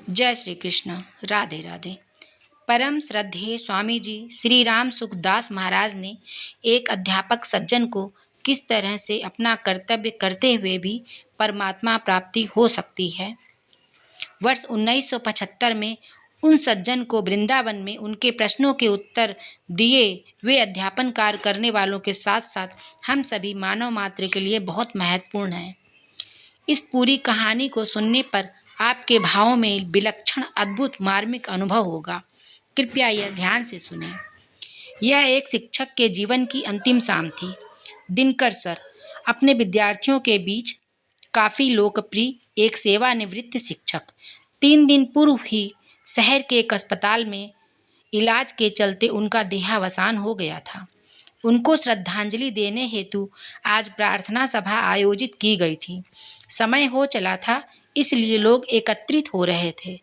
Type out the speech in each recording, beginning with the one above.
जय श्री कृष्ण। राधे राधे। परम श्रद्धेय स्वामी जी श्री राम सुखदास महाराज ने एक अध्यापक सज्जन को किस तरह से अपना कर्तव्य करते हुए भी परमात्मा प्राप्ति हो सकती है। वर्ष 1975 में उन सज्जन को वृंदावन में उनके प्रश्नों के उत्तर दिए वे अध्यापन कार्य करने वालों के साथ साथ हम सभी मानव मात्र के लिए बहुत महत्वपूर्ण है। इस पूरी कहानी को सुनने पर आपके भावों में विलक्षण अद्भुत मार्मिक अनुभव होगा। कृपया यह ध्यान से सुनें। यह एक शिक्षक के जीवन की अंतिम शाम थी। दिनकर सर अपने विद्यार्थियों के बीच काफ़ी लोकप्रिय एक सेवानिवृत्त शिक्षक 3 दिन पूर्व ही शहर के एक अस्पताल में इलाज के चलते उनका देहावसान हो गया था। उनको श्रद्धांजलि देने हेतु आज प्रार्थना सभा आयोजित की गई थी। समय हो चला था, इसलिए लोग एकत्रित हो रहे थे।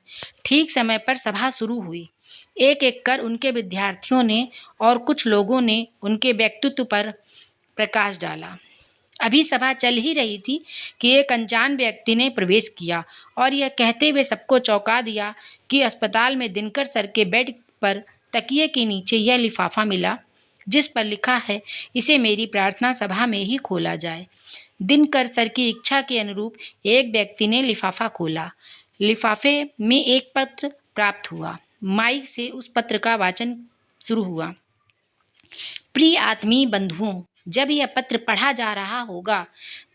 ठीक समय पर सभा शुरू हुई। एक एक कर उनके विद्यार्थियों ने और कुछ लोगों ने उनके व्यक्तित्व पर प्रकाश डाला। अभी सभा चल ही रही थी कि एक अनजान व्यक्ति ने प्रवेश किया और यह कहते हुए सबको चौंका दिया कि अस्पताल में दिनकर सर के बेड पर तकिए के नीचे यह लिफाफा मिला जिस पर लिखा है, इसे मेरी प्रार्थना सभा में ही खोला जाए। दिनकर सर की इच्छा के अनुरूप एक व्यक्ति ने लिफाफा खोला। लिफाफे में एक पत्र प्राप्त हुआ। माइक से उस पत्र का वाचन शुरू हुआ। प्रिय आत्मीय बंधुओं, जब यह पत्र पढ़ा जा रहा होगा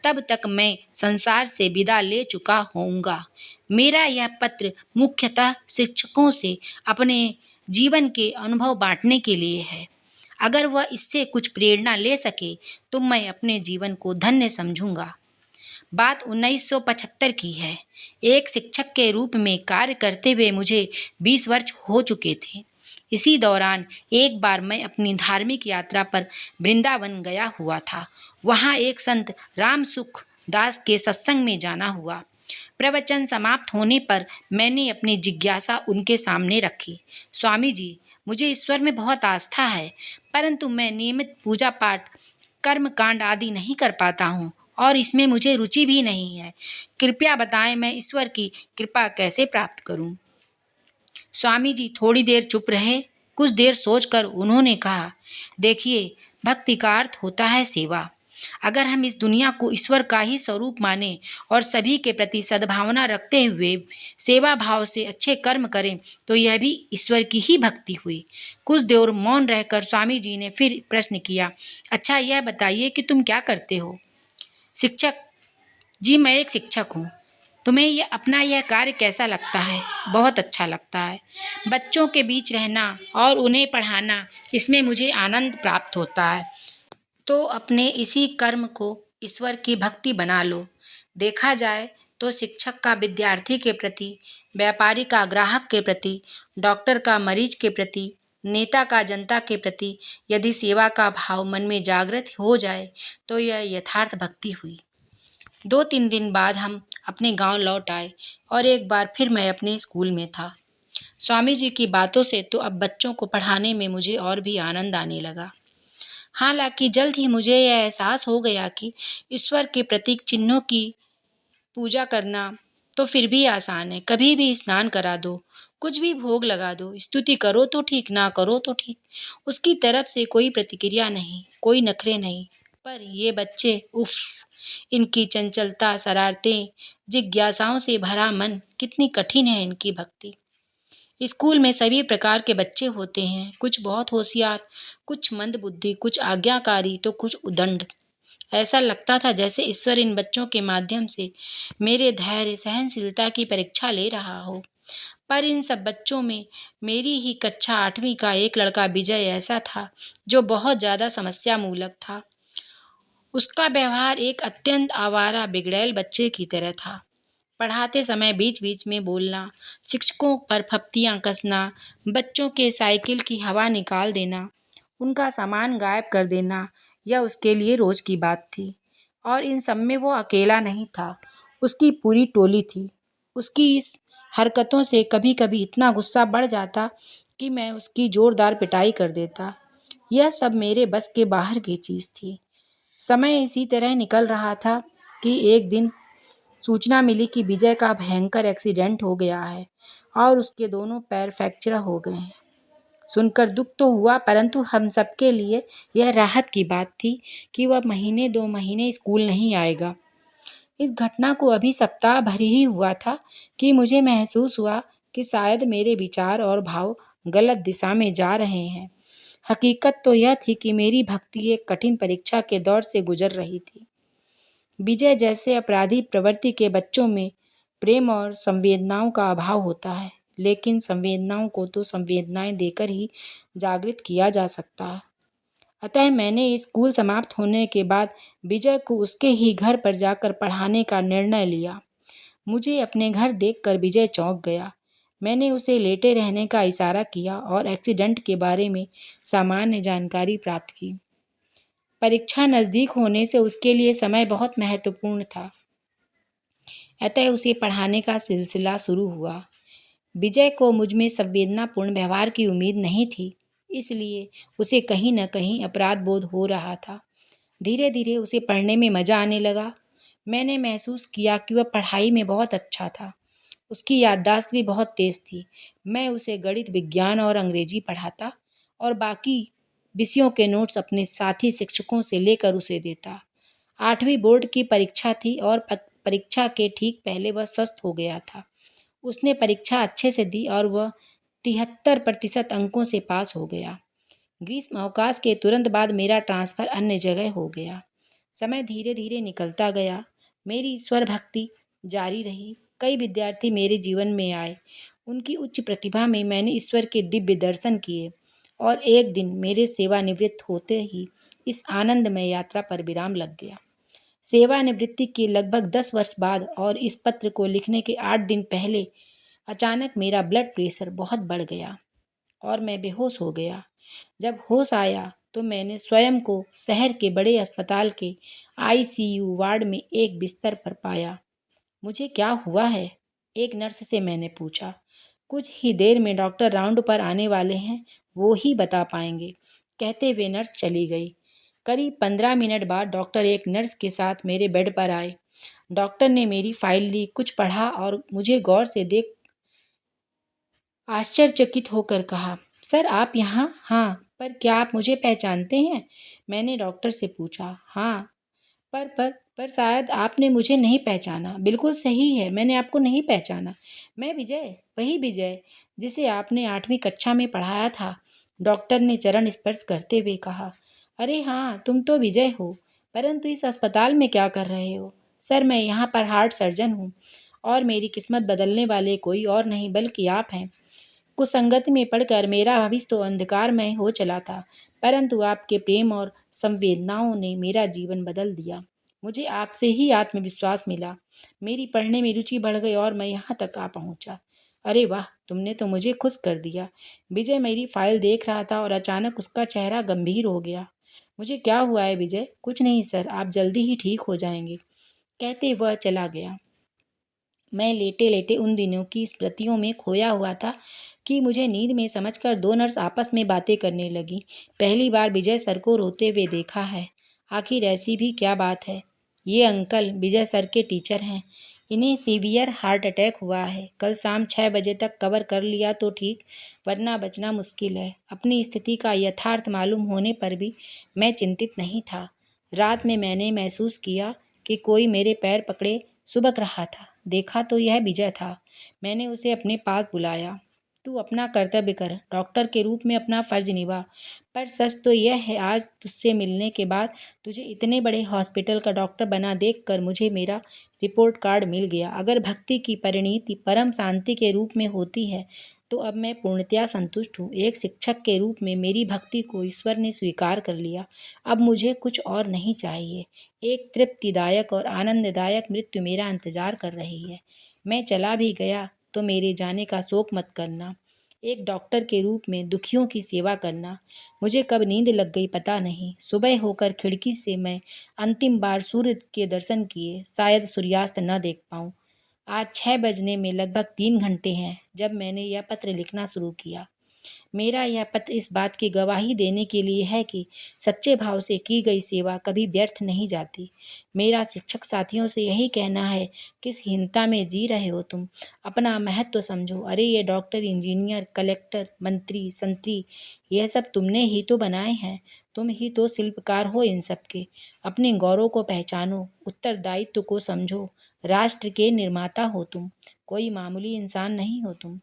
तब तक मैं संसार से विदा ले चुका होऊंगा। मेरा यह पत्र मुख्यतः शिक्षकों से अपने जीवन के अनुभव बांटने के लिए है। अगर वह इससे कुछ प्रेरणा ले सके तो मैं अपने जीवन को धन्य समझूंगा। बात 1975 की है। एक शिक्षक के रूप में कार्य करते हुए मुझे 20 वर्ष हो चुके थे। इसी दौरान एक बार मैं अपनी धार्मिक यात्रा पर वृंदावन गया हुआ था। वहाँ एक संत राम सुख दास के सत्संग में जाना हुआ। प्रवचन समाप्त होने पर मैंने अपनी जिज्ञासा उनके सामने रखी। स्वामी जी, मुझे ईश्वर में बहुत आस्था है, परंतु मैं नियमित पूजा पाठ कर्म कांड आदि नहीं कर पाता हूँ और इसमें मुझे रुचि भी नहीं है। कृपया बताएं मैं ईश्वर की कृपा कैसे प्राप्त करूं। स्वामी जी थोड़ी देर चुप रहे। कुछ देर सोचकर उन्होंने कहा, देखिए, भक्ति का अर्थ होता है सेवा। अगर हम इस दुनिया को ईश्वर का ही स्वरूप माने और सभी के प्रति सद्भावना रखते हुए सेवा भाव से अच्छे कर्म करें तो यह भी ईश्वर की ही भक्ति हुई। कुछ देर मौन रहकर स्वामी जी ने फिर प्रश्न किया, अच्छा यह बताइए कि तुम क्या करते हो। शिक्षक जी, मैं एक शिक्षक हूँ। तुम्हें यह कार्य कैसा लगता है। बहुत अच्छा लगता है। बच्चों के बीच रहना और उन्हें पढ़ाना, इसमें मुझे आनंद प्राप्त होता है। तो अपने इसी कर्म को ईश्वर की भक्ति बना लो। देखा जाए तो शिक्षक का विद्यार्थी के प्रति, व्यापारी का ग्राहक के प्रति, डॉक्टर का मरीज के प्रति, नेता का जनता के प्रति यदि सेवा का भाव मन में जागृत हो जाए तो यह यथार्थ भक्ति हुई। 2-3 दिन बाद हम अपने गांव लौट आए और एक बार फिर मैं अपने स्कूल में था। स्वामी जी की बातों से तो अब बच्चों को पढ़ाने में मुझे और भी आनंद आने लगा। हालांकि जल्द ही मुझे यह एहसास हो गया कि ईश्वर के प्रतीक चिन्हों की पूजा करना तो फिर भी आसान है। कभी भी स्नान करा दो, कुछ भी भोग लगा दो, स्तुति करो तो ठीक, ना करो तो ठीक, उसकी तरफ से कोई प्रतिक्रिया नहीं, कोई नखरे नहीं। पर ये बच्चे, उफ, इनकी चंचलता, शरारतें, जिज्ञासाओं से भरा मन, कितनी कठिन है इनकी भक्ति। स्कूल में सभी प्रकार के बच्चे होते हैं, कुछ बहुत होशियार, कुछ मंदबुद्धि, कुछ आज्ञाकारी तो कुछ उदंड। ऐसा लगता था जैसे ईश्वर इन बच्चों के माध्यम से मेरे धैर्य सहनशीलता की परीक्षा ले रहा हो। पर इन सब बच्चों में मेरी ही कक्षा 8वीं का एक लड़का विजय ऐसा था जो बहुत ज़्यादा समस्या मूलक था। उसका व्यवहार एक अत्यंत आवारा बिगड़ैल बच्चे की तरह था। पढ़ाते समय बीच बीच में बोलना, शिक्षकों पर फप्तियाँ कसना, बच्चों के साइकिल की हवा निकाल देना, उनका सामान गायब कर देना, यह उसके लिए रोज की बात थी। और इन सब में वो अकेला नहीं था, उसकी पूरी टोली थी। उसकी इस हरकतों से कभी कभी इतना गुस्सा बढ़ जाता कि मैं उसकी जोरदार पिटाई कर देता। यह सब मेरे बस के बाहर की चीज़ थी। समय इसी तरह निकल रहा था कि एक दिन सूचना मिली कि विजय का भयंकर एक्सीडेंट हो गया है। और उसके दोनों पैर फ्रैक्चर हो गए हैं। सुनकर दुख तो हुआ, परंतु हम सबके लिए यह राहत की बात थी कि वह महीने 2 महीने स्कूल नहीं आएगा। इस घटना को अभी सप्ताह भर ही हुआ था कि मुझे महसूस हुआ कि शायद मेरे विचार और भाव गलत दिशा में जा रहे हैं। हकीकत तो यह थी कि मेरी भक्ति एक कठिन परीक्षा के दौर से गुजर रही थी। विजय जैसे अपराधी प्रवृत्ति के बच्चों में प्रेम और संवेदनाओं का अभाव होता है, लेकिन संवेदनाओं को तो संवेदनाएं देकर ही जागृत किया जा सकता है। अतः मैंने स्कूल समाप्त होने के बाद विजय को उसके ही घर पर जाकर पढ़ाने का निर्णय लिया। मुझे अपने घर देखकर विजय चौंक गया। मैंने उसे लेटे रहने का इशारा किया और एक्सीडेंट के बारे में सामान्य जानकारी प्राप्त की। परीक्षा नज़दीक होने से उसके लिए समय बहुत महत्वपूर्ण था, अतः उसे पढ़ाने का सिलसिला शुरू हुआ। विजय को मुझ में संवेदनापूर्ण व्यवहार की उम्मीद नहीं थी, इसलिए उसे कहीं न कहीं अपराध बोध हो रहा था। धीरे धीरे उसे पढ़ने में मज़ा आने लगा। मैंने महसूस किया कि वह पढ़ाई में बहुत अच्छा था। उसकी याददाश्त भी बहुत तेज़ थी। मैं उसे गणित, विज्ञान और अंग्रेजी पढ़ाता और बाकी विषयों के नोट्स अपने साथी शिक्षकों से लेकर उसे देता। 8वीं बोर्ड की परीक्षा थी और परीक्षा के ठीक पहले वह स्वस्थ हो गया था। उसने परीक्षा अच्छे से दी और वह 73% अंकों से पास हो गया। ग्रीष्म अवकाश के तुरंत बाद मेरा ट्रांसफ़र अन्य जगह हो गया। समय धीरे धीरे निकलता गया। मेरी ईश्वर भक्ति जारी रही। कई विद्यार्थी मेरे जीवन में आए। उनकी उच्च प्रतिभा में मैंने ईश्वर के दिव्य दर्शन किए और एक दिन मेरे सेवानिवृत्त होते ही इस आनंदमय यात्रा पर विराम लग गया। सेवानिवृत्ति के लगभग 10 वर्ष बाद और इस पत्र को लिखने के 8 दिन पहले अचानक मेरा ब्लड प्रेशर बहुत बढ़ गया और मैं बेहोश हो गया। जब होश आया तो मैंने स्वयं को शहर के बड़े अस्पताल के आईसीयू वार्ड में एक बिस्तर पर पाया। मुझे क्या हुआ है? एक नर्स से मैंने पूछा। कुछ ही देर में डॉक्टर राउंड पर आने वाले हैं, वो ही बता पाएंगे, कहते हुए नर्स चली गई। करीब 15 मिनट बाद डॉक्टर एक नर्स के साथ मेरे बेड पर आए। डॉक्टर ने मेरी फाइल ली, कुछ पढ़ा और मुझे गौर से देख आश्चर्यचकित होकर कहा, सर आप यहाँ? हाँ, पर क्या आप मुझे पहचानते हैं? मैंने डॉक्टर से पूछा। हाँ, पर शायद आपने मुझे नहीं पहचाना। बिल्कुल सही है, मैंने आपको नहीं पहचाना। मैं विजय, वही विजय जिसे आपने 8वीं कक्षा में पढ़ाया था। डॉक्टर ने चरण स्पर्श करते हुए कहा। अरे हाँ, तुम तो विजय हो, परंतु इस अस्पताल में क्या कर रहे हो? सर मैं यहाँ पर हार्ट सर्जन हूँ और मेरी किस्मत बदलने वाले कोई और नहीं बल्कि आप हैं। कुसंगति में पड़कर मेरा भविष्य तो अंधकारमय हो चला था, परंतु आपके प्रेम और संवेदनाओं ने मेरा जीवन बदल दिया। मुझे आपसे ही आत्मविश्वास मिला। मेरी पढ़ने में रुचि बढ़ गई और मैं यहाँ तक आ पहुँचा। अरे वाह, तुमने तो मुझे खुश कर दिया। विजय मेरी फाइल देख रहा था और अचानक उसका चेहरा गंभीर हो गया। मुझे क्या हुआ है विजय? कुछ नहीं सर, आप जल्दी ही ठीक हो जाएंगे, कहते वह चला गया। मैं लेटे लेटे उन दिनों की स्मृतियों में खोया हुआ था कि मुझे नींद में समझकर 2 नर्स आपस में बातें करने लगी। पहली बार विजय सर को रोते हुए देखा है। आखिर ऐसी भी क्या बात है? ये अंकल विजय सर के टीचर हैं। इन्हें सीवियर हार्ट अटैक हुआ है। कल शाम 6 बजे तक कवर कर लिया तो ठीक, वरना बचना मुश्किल है। अपनी स्थिति का यथार्थ मालूम होने पर भी मैं चिंतित नहीं था। रात में मैंने महसूस किया कि कोई मेरे पैर पकड़े सुबक रहा था। देखा तो यह विजय था। मैंने उसे अपने पास बुलाया। तू अपना कर्तव्य कर, डॉक्टर के रूप में अपना फर्ज निभा। पर सच तो यह है, आज तुझसे मिलने के बाद तुझे इतने बड़े हॉस्पिटल का डॉक्टर बना देखकर मुझे मेरा रिपोर्ट कार्ड मिल गया। अगर भक्ति की परिणति परम शांति के रूप में होती है तो अब मैं पूर्णतया संतुष्ट हूँ। एक शिक्षक के रूप में मेरी भक्ति को ईश्वर ने स्वीकार कर लिया। अब मुझे कुछ और नहीं चाहिए। एक तृप्तिदायक और आनंददायक मृत्यु मेरा इंतजार कर रही है। मैं चला भी गया तो मेरे जाने का शोक मत करना। एक डॉक्टर के रूप में दुखियों की सेवा करना। मुझे कब नींद लग गई पता नहीं। सुबह होकर खिड़की से मैं अंतिम बार सूर्य के दर्शन किए। शायद सूर्यास्त न देख पाऊँ। आज 6 बजने में लगभग 3 घंटे हैं जब मैंने यह पत्र लिखना शुरू किया। मेरा यह पत्र इस बात की गवाही देने के लिए है कि सच्चे भाव से की गई सेवा कभी व्यर्थ नहीं जाती। मेरा शिक्षक साथियों से यही कहना है, किस हीनता में जी रहे हो तुम? अपना महत्व समझो। अरे ये डॉक्टर, इंजीनियर, कलेक्टर, मंत्री, संतरी, यह सब तुमने ही तो बनाए हैं। तुम ही तो शिल्पकार हो इन सब के। अपने गौरव को पहचानो, उत्तरदायित्व को समझो। राष्ट्र के निर्माता हो तुम, कोई मामूली इंसान नहीं हो तुम।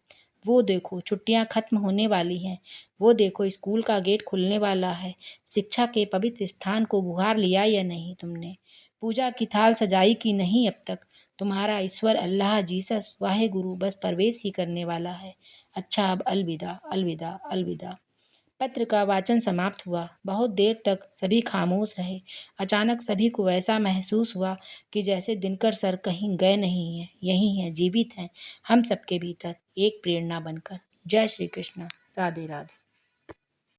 वो देखो छुट्टियां खत्म होने वाली हैं। वो देखो स्कूल का गेट खुलने वाला है। शिक्षा के पवित्र स्थान को बुहार लिया या नहीं तुमने? पूजा की थाल सजाई कि नहीं अब तक? तुम्हारा ईश्वर अल्लाह, जीसस, वाहे गुरु बस प्रवेश ही करने वाला है। अच्छा, अब अलविदा, अलविदा, अलविदा। पत्र का वाचन समाप्त हुआ। बहुत देर तक सभी खामोश रहे। अचानक सभी को ऐसा महसूस हुआ कि जैसे दिनकर सर कहीं गए नहीं हैं, यहीं हैं, जीवित हैं, हम सबके भीतर, एक प्रेरणा बनकर। जय श्री कृष्ण। राधे राधे।